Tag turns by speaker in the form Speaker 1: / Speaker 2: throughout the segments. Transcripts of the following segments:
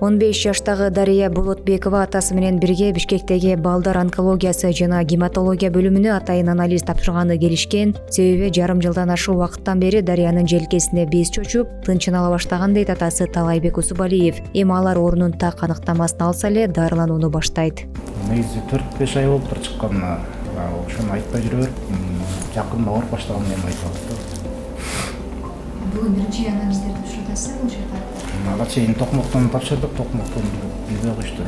Speaker 1: 15 жаштагы Дария Болотбекова атасы менен бирге Бишкектеги балдар онкологиясы жана гематология бөлүмүнө атайын анализ тапшырганы келишкен. Себеби жарым жылдан ашуун убакыттан бери Дариянын желкесине без чочуп, тынчын ала баштаган дейт атасы Талайбек Усубалиев. Эми алар оорунун так аныктамасын алса эле дарыланууну баштайт.
Speaker 2: Негизи 4-5 ай болуптур чыкканына. Ошону айтпай жүрө берип, жакында ооруп баштаганын эми айтып атты.
Speaker 1: Бүгүн биринчи анализдерди тапшырдыңызбы бул жерде?
Speaker 2: Ага чейин токмоктон тапшырдык, токмоктон бизде койушту.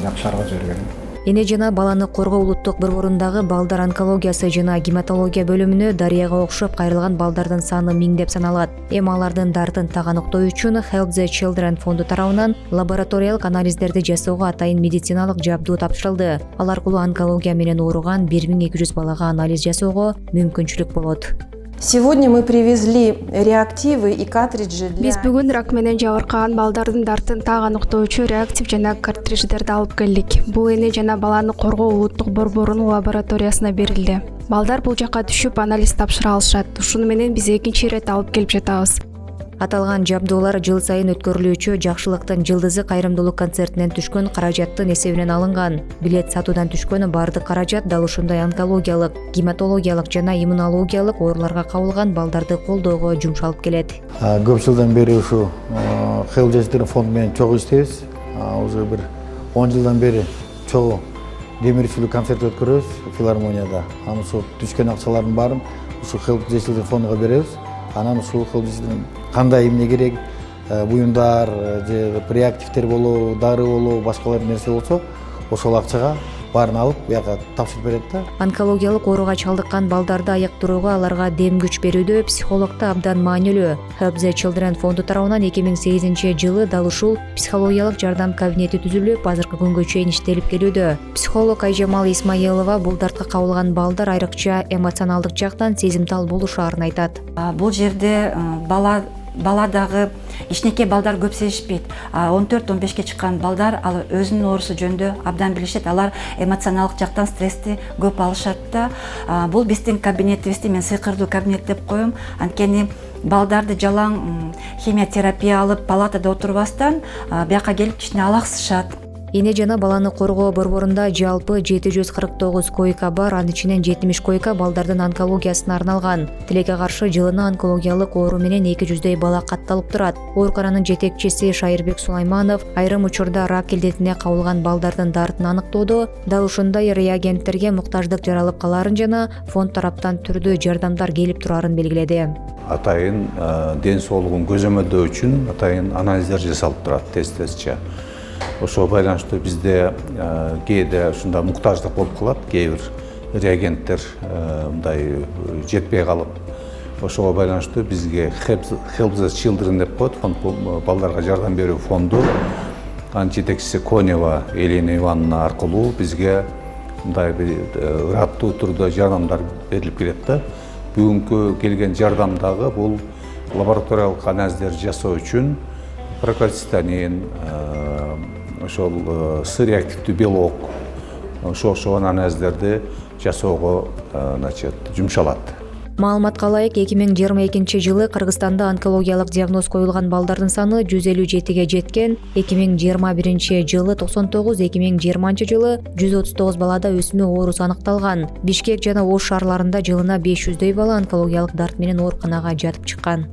Speaker 2: Жак шаарга жиберген.
Speaker 1: Эне жана баланы коргоо улуттук борборундагы балдар онкологиясы жана гематология бөлүмүнө Дарияга окшоп кайрылган балдардын саны миңдеп саналат. Эми алардын дартын так аныктоо үчүн Help the Children фонду тарабынан лабораториялык анализдерди жасоого атайын медициналык жабдуу тапшырылды. Ал аркылуу онкология менен ооруган 1200 балага анализ жасоого мүмкүнчүлүк болот.
Speaker 3: Сегодня мы привезли реактивы и картриджи для...
Speaker 4: Биз бүгүн рак менен жабыркаган балдардын дартын так аныктоочу реактив жана картридждерди алып келдик. Бул эне жана баланы коргоо улуттук борборунун лабораториясына берилди. Балдар бул жака түшүп анализ тапшыра алышат. Ушуну менен биз экинчи ирет алып келип жатабыз.
Speaker 1: Аталган жабдуулар жыл сайын өткөрүлүүчү Жакшылыктын жылдызы кайрымдуулук концертинен түшкөн каражаттын эсебинен алынган. Билет сатуудан түшкөн бардык каражат дал ушундай онкологиялык, гематологиялык жана иммунологиялык ооруларга кабылган балдарды колдоого жумшалып келет.
Speaker 5: Көп жылдан бери ушу Help the Children фонду менен чогуу иштейбиз. Уже бир 10 жылдан бери чогуу демирчилик концерт өткөрөбүз филармонияда. Аны ушул түшкөн акчалардын баарын ушу Help the Children фондуга беребиз. Анан ушул кандай эмне керек, буюмдар же реактивдер болобу, дары болобу, башкалар нерсе болсо, ошол акчага баарын алып, буяка тапшырып берет да.
Speaker 1: Онкологиялык ооруга чалдыккан балдарды айыктырууга, аларга дем күч берүүдө психологдо абдан маанилүү. Help the Children фонду тарабынан 2008-жылы дал ушул психологиялык жардам кабинети түзүлүп, азыркы күнгө чейин иштелип келүүдө. Психолог Айжамал Исмаилова бул дартка кабылган балдар айрыкча эмоционалдык жактан сезимтал болушаарын айтат.
Speaker 6: Бул жерде баладагы ичнекей балдар көп сезишпейт. 14-15ке чыккан балдар ал өзүнүн оорусу жөнүндө абдан билишет. Алар эмоционалдык жактан стрессти көп алышат да. Бул биздин кабинетибизди мен сыйкырдуу кабинет деп коем. Анткени балдарды жалаң химиотерапия алып палатада отурбастан бияка келип кичине алаксышат.
Speaker 1: Эне жана баланы коргоо борборунда жалпы 749 койка бар, анын ичинен 70 койка балдардын онкологиясына арналган. Тилекке каршы жылына онкологиялык оору менен 200 бала катталып турат. Оорукананын жетекчиси Шайырбек Сулайманов айрым учурда рак илдетине кабылган балдардын дартын аныктоодо дал ушундай реагенттерге муктаждык жаралып калаарын жана фонд тараптан түрдүү жардамдар келип турарын белгиледи.
Speaker 7: Атайын ден соолугун көзөмөлдөө үчүн атайын анализдер жасалып турат тез-тезче. Ошого байланыштуу бизде кээде ушундай муктаждык болуп калат, кээ бир реагенттер мындай жетпей калып. Ошого байланыштуу бизге Help the Children деп коет, балдарга жардам берүү фонду. Анын жетекчиси Конева Елена Ивановна аркылуу бизге мындай бир ыраттуу түрдө жардамдар берилип келет да. Бүгүнкү келген жардам дагы бул лабораториялык анализдер жасоо үчүн прокальцитонин, ошол С-реактивдүү белок, ошол анализдерди жасоого жумшалат.
Speaker 1: Маалыматка ылайык 2022-жылы Кыргызстанда онкологиялык диагноз коюлган балдардын саны 157ге жеткен. 2021-жылы 99, 2020-жылы 139 балада өсмө оорусу аныкталган. Бишкек жана Ош шаарларында жылына 500 бала онкологиялык дарт менен ооруканага жатып чыккан.